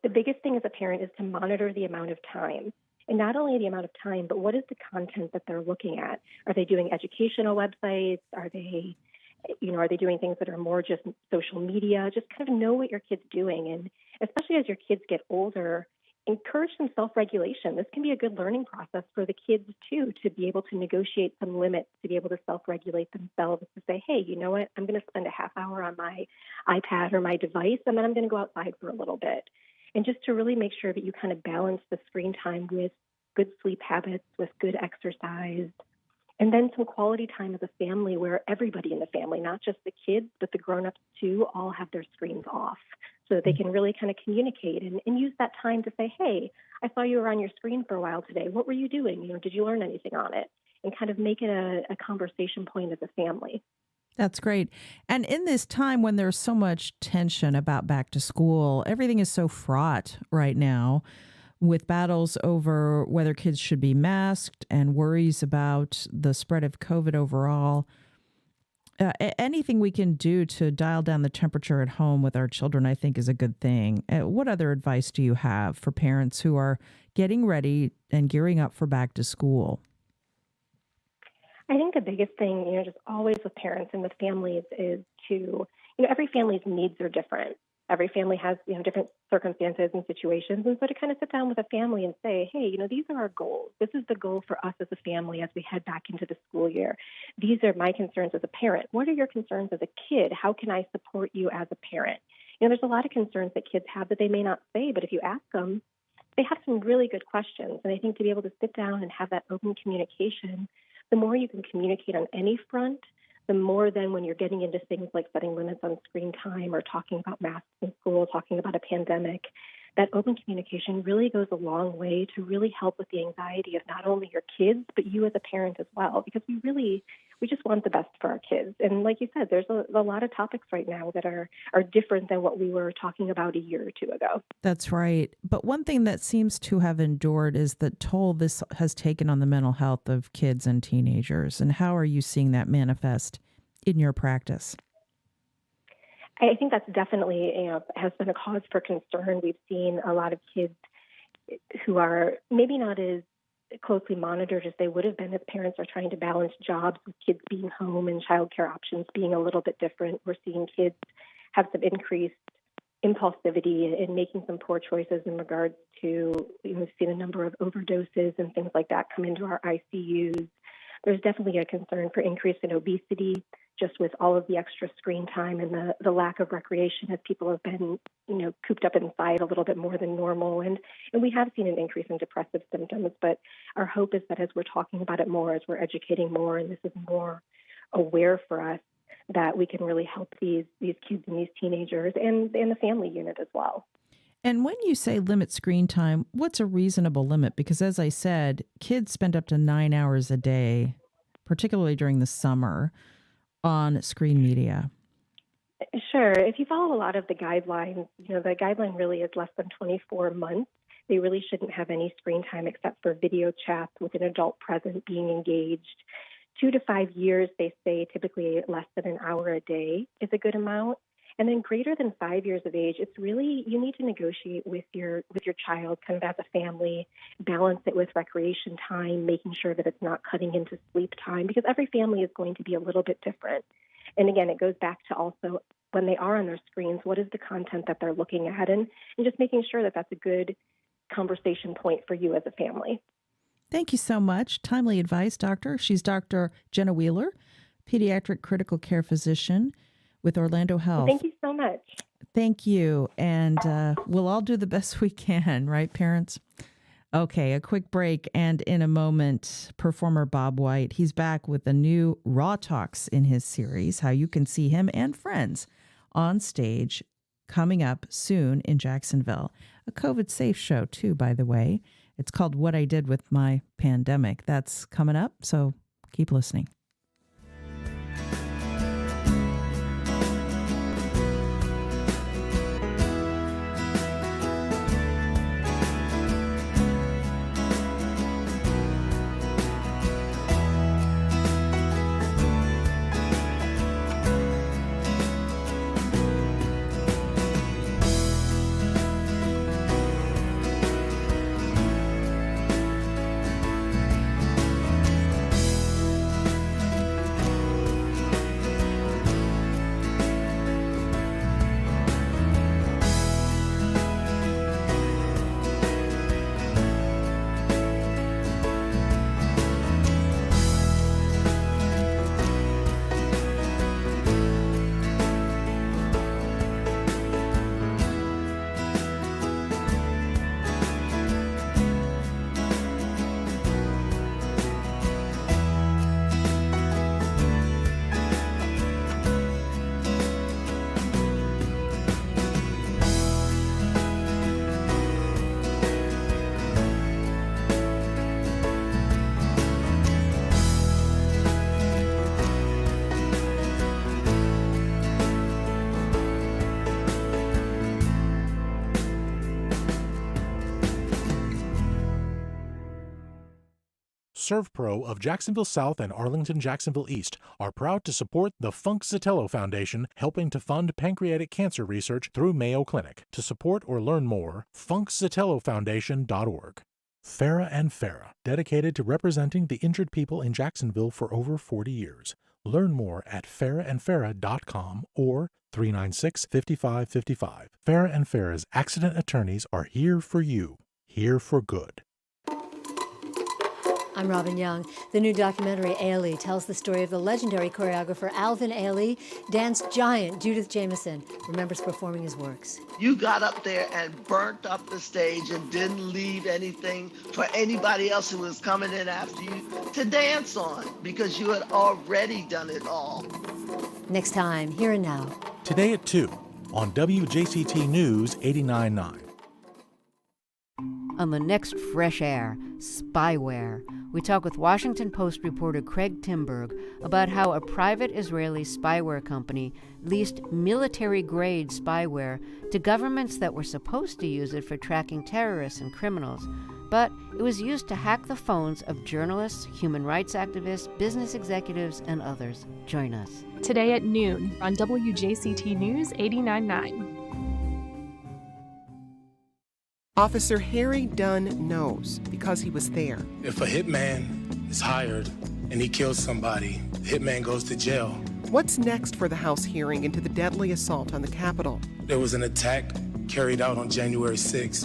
The biggest thing as a parent is to monitor the amount of time. And not only the amount of time, but what is the content that they're looking at? Are they doing educational websites? Are they doing things that are more just social media? Just kind of know what your kid's doing. And especially as your kids get older, encourage some self-regulation. This can be a good learning process for the kids, too, to be able to negotiate some limits, to be able to self-regulate themselves, to say, hey, you know what, I'm going to spend a half hour on my iPad or my device, and then I'm going to go outside for a little bit. And just to really make sure that you kind of balance the screen time with good sleep habits, with good exercise, and then some quality time as a family where everybody in the family, not just the kids, but the grown-ups too, all have their screens off so that they can really kind of communicate and use that time to say, hey, I saw you were on your screen for a while today. What were you doing? Did you learn anything on it? And kind of make it a conversation point as a family. That's great. And in this time when there's so much tension about back to school, everything is so fraught right now with battles over whether kids should be masked and worries about the spread of COVID overall. Anything we can do to dial down the temperature at home with our children, I think, is a good thing. What other advice do you have for parents who are getting ready and gearing up for back to school? I think the biggest thing, just always with parents and with families is to, every family's needs are different. Every family has, different circumstances and situations. And so to kind of sit down with a family and say, hey, these are our goals. This is the goal for us as a family as we head back into the school year. These are my concerns as a parent. What are your concerns as a kid? How can I support you as a parent? There's a lot of concerns that kids have that they may not say, but if you ask them, they have some really good questions. And I think to be able to sit down and have that open communication, the more you can communicate on any front, the more then when you're getting into things like setting limits on screen time or talking about masks in school, talking about a pandemic, that open communication really goes a long way to really help with the anxiety of not only your kids, but you as a parent as well, because we just want the best for our kids. And like you said, there's a lot of topics right now that are different than what we were talking about a year or two ago. That's right. But one thing that seems to have endured is the toll this has taken on the mental health of kids and teenagers. And how are you seeing that manifest in your practice? I think that's definitely, has been a cause for concern. We've seen a lot of kids who are maybe not as closely monitored as they would have been as parents are trying to balance jobs with kids being home and childcare options being a little bit different. We're seeing kids have some increased impulsivity and making some poor choices in regards to, we've seen a number of overdoses and things like that come into our ICUs. There's definitely a concern for increase in obesity, just with all of the extra screen time and the lack of recreation as people have been, cooped up inside a little bit more than normal. And we have seen an increase in depressive symptoms, but our hope is that as we're talking about it more, as we're educating more, and this is more aware for us, that we can really help these kids and these teenagers and the family unit as well. And when you say limit screen time, what's a reasonable limit? Because as I said, kids spend up to 9 hours a day, particularly during the summer, on screen media. Sure. If you follow a lot of the guidelines, the guideline really is less than 24 months. They really shouldn't have any screen time except for video chats with an adult present being engaged. 2 to 5 years, they say typically less than an hour a day is a good amount. And then greater than 5 years of age, it's really, you need to negotiate with your child kind of as a family, balance it with recreation time, making sure that it's not cutting into sleep time, because every family is going to be a little bit different. And again, it goes back to also when they are on their screens, what is the content that they're looking at, and just making sure that that's a good conversation point for you as a family. Thank you so much. Timely advice, Doctor. She's Dr. Jenna Wheeler, pediatric critical care physician with Orlando Health. Thank you so much. Thank you. And we'll all do the best we can, right, parents? Okay, a quick break. And in a moment, performer Bob White. He's back with a new Raw Talks in his series, how you can see him and friends on stage coming up soon in Jacksonville. A COVID-safe show, too, by the way. It's called What I Did with My Pandemic. That's coming up, so keep listening. ServPro of Jacksonville South and Arlington Jacksonville East are proud to support the Funk Zitello Foundation, helping to fund pancreatic cancer research through Mayo Clinic. To support or learn more, funkzitellofoundation.org. Farah and Farah, dedicated to representing the injured people in Jacksonville for over 40 years. Learn more at farahandfarah.com or 396-5555. Farah and Farah's accident attorneys are here for you, here for good. I'm Robin Young. The new documentary, Ailey, tells the story of the legendary choreographer Alvin Ailey, dance giant Judith Jamison remembers performing his works. You got up there and burnt up the stage and didn't leave anything for anybody else who was coming in after you to dance on, because you had already done it all. Next time, Here and Now. Today at 2 on WJCT News 89.9. On the next Fresh Air, spyware, we talk with Washington Post reporter Craig Timberg about how a private Israeli spyware company leased military-grade spyware to governments that were supposed to use it for tracking terrorists and criminals. But it was used to hack the phones of journalists, human rights activists, business executives, and others. Join us. Today at noon on WJCT News 89.9. Officer Harry Dunn knows because he was there. If a hitman is hired and he kills somebody, the hitman goes to jail. What's next for the House hearing into the deadly assault on the Capitol? There was an attack carried out on January 6th,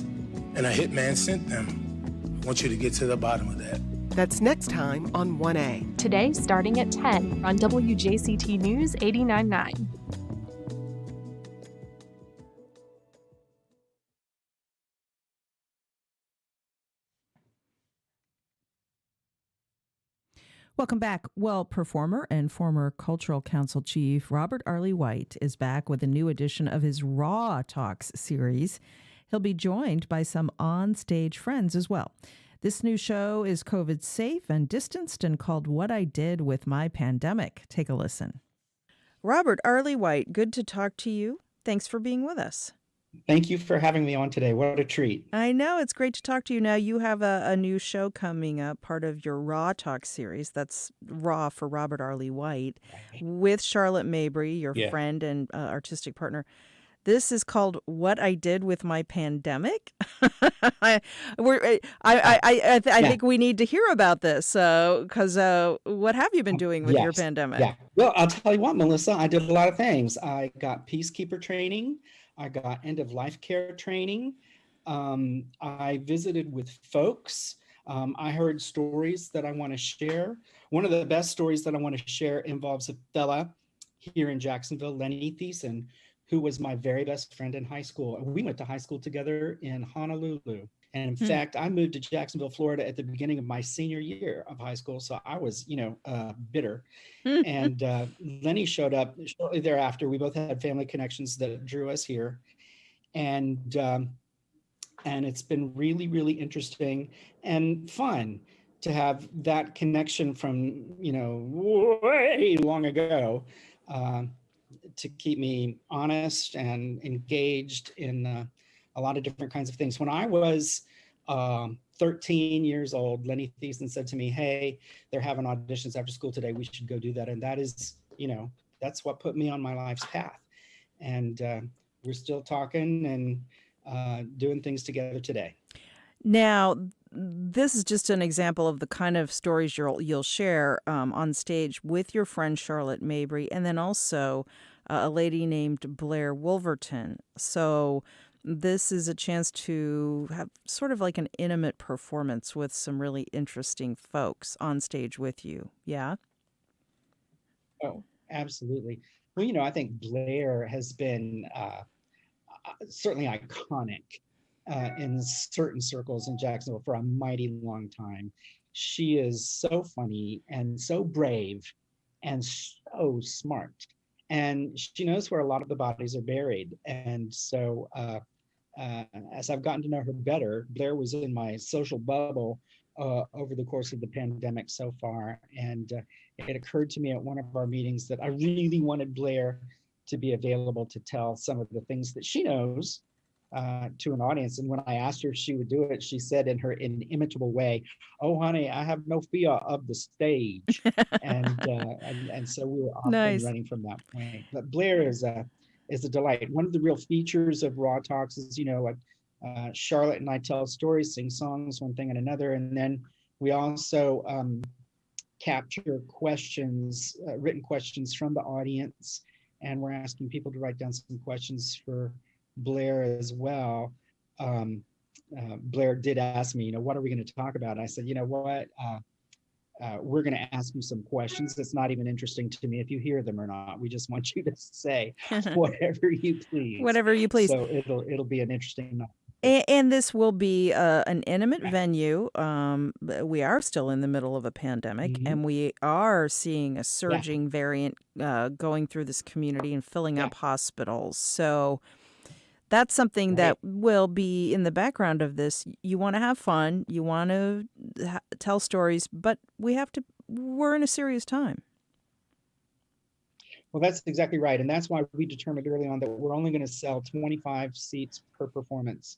and a hitman sent them. I want you to get to the bottom of that. That's next time on 1A. Today, starting at 10 on WJCT News 89.9. Welcome back. Well, performer and former Cultural Council Chief Robert Arlie White is back with a new edition of his Raw Talks series. He'll be joined by some on-stage friends as well. This new show is COVID safe and distanced and called What I Did with My Pandemic. Take a listen. Robert Arlie White, good to talk to you. Thanks for being with us. Thank you for having me on today. What a treat. I know. It's great to talk to you. Now, you have a new show coming up, part of your Raw Talk series. That's Raw for Robert Arlie White, with Charlotte Mabry, your Yeah. friend and artistic partner. This is called What I Did with My Pandemic. I Yeah. think we need to hear about this because what have you been doing with your Yes. pandemic? Yeah. Well, I'll tell you what, Melissa, I did a lot of things. I got peacekeeper training. I got end of life care training. I visited with folks. I heard stories that I want to share. One of the best stories that I want to share involves a fella here in Jacksonville, Lenny Thiessen, who was my very best friend in high school. We went to high school together in Honolulu. And in fact, I moved to Jacksonville, Florida at the beginning of my senior year of high school. So I was, bitter. And Lenny showed up shortly thereafter. We both had family connections that drew us here. And it's been really, really interesting and fun to have that connection from, way long ago, to keep me honest and engaged in a lot of different kinds of things. When I was 13 years old, Lenny Thiessen said to me, "Hey, they're having auditions after school today. We should go do that." And that is, that's what put me on my life's path. And we're still talking and doing things together today. Now, this is just an example of the kind of stories you'll share on stage with your friend Charlotte Mabry, and then also a lady named Blair Wolverton. So this is a chance to have sort of like an intimate performance with some really interesting folks on stage with you. Yeah? Oh, absolutely. Well, I think Blair has been certainly iconic in certain circles in Jacksonville for a mighty long time. She is so funny and so brave and so smart. And she knows where a lot of the bodies are buried. And so as I've gotten to know her better, Blair was in my social bubble over the course of the pandemic so far. And it occurred to me at one of our meetings that I really wanted Blair to be available to tell some of the things that she knows to an audience. And when I asked her if she would do it, she said in her inimitable way, "Oh, honey, I have no fear of the stage." and so we were off and running from that point. But Blair is a delight. One of the real features of Raw Talks is, Charlotte and I tell stories, sing songs, one thing and another. And then we also capture questions, written questions from the audience. And we're asking people to write down some questions for Blair as well. Blair did ask me, what are we going to talk about? And I said, you know what? We're going to ask you some questions. It's not even interesting to me if you hear them or not. We just want you to say whatever you please. Whatever you please. So it'll be an interesting night. And this will be an intimate venue. We are still in the middle of a pandemic, and we are seeing a surging variant going through this community and filling up hospitals. So that's something that will be in the background of this. You want to have fun, you want to tell stories, but we're in a serious time. Well, that's exactly right. And that's why we determined early on that we're only going to sell 25 seats per performance.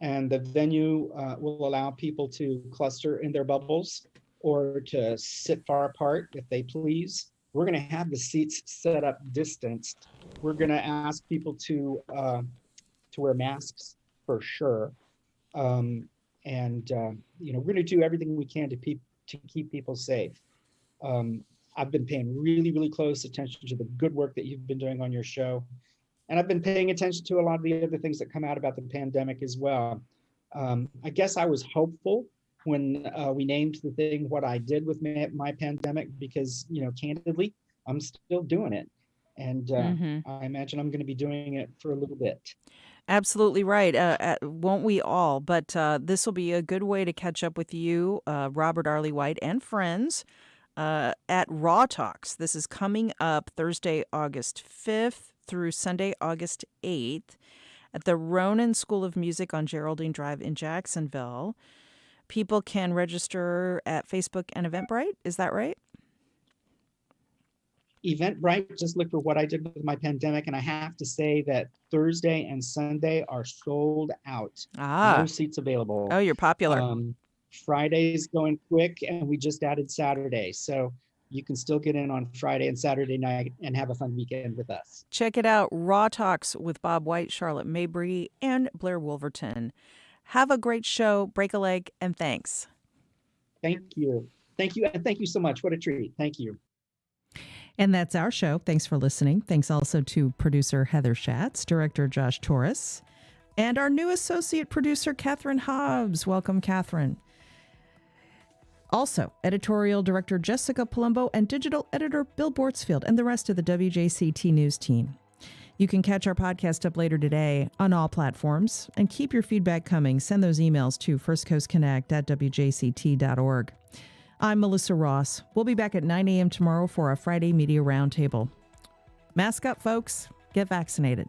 And the venue will allow people to cluster in their bubbles or to sit far apart if they please. We're going to have the seats set up distanced. We're going to ask people to wear masks for sure. We're going to do everything we can to keep people safe. I've been paying really, really close attention to the good work that you've been doing on your show. And I've been paying attention to a lot of the other things that come out about the pandemic as well. I guess I was hopeful when we named the thing What I Did with My Pandemic, because, candidly, I'm still doing it. And I imagine I'm going to be doing it for a little bit. Absolutely right. Won't we all? But this will be a good way to catch up with you, Robert Arlie White, and friends at Raw Talks. This is coming up Thursday, August 5th through Sunday, August 8th at the Ronan School of Music on Geraldine Drive in Jacksonville. People can register at Facebook and Eventbrite. Is that right? Eventbrite, just look for What I Did with My Pandemic, and I have to say that Thursday and Sunday are sold out. No seats available. Oh, you're popular. Friday's going quick, and we just added Saturday. So you can still get in on Friday and Saturday night and have a fun weekend with us. Check it out. Raw Talks with Bob White, Charlotte Mabry, and Blair Wolverton. Have a great show. Break a leg, and thanks. Thank you. Thank you. And thank you so much. What a treat. Thank you. And that's our show. Thanks for listening. Thanks also to producer Heather Schatz, director Josh Torres, and our new associate producer, Catherine Hobbs. Welcome, Catherine. Also, editorial director Jessica Palumbo and digital editor Bill Bortsfield and the rest of the WJCT News team. You can catch our podcast up later today on all platforms, and keep your feedback coming. Send those emails to firstcoastconnect@wjct.org. I'm Melissa Ross. We'll be back at 9 a.m. tomorrow for a Friday Media Roundtable. Mask up, folks. Get vaccinated.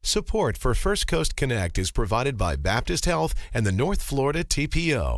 Support for First Coast Connect is provided by Baptist Health and the North Florida TPO.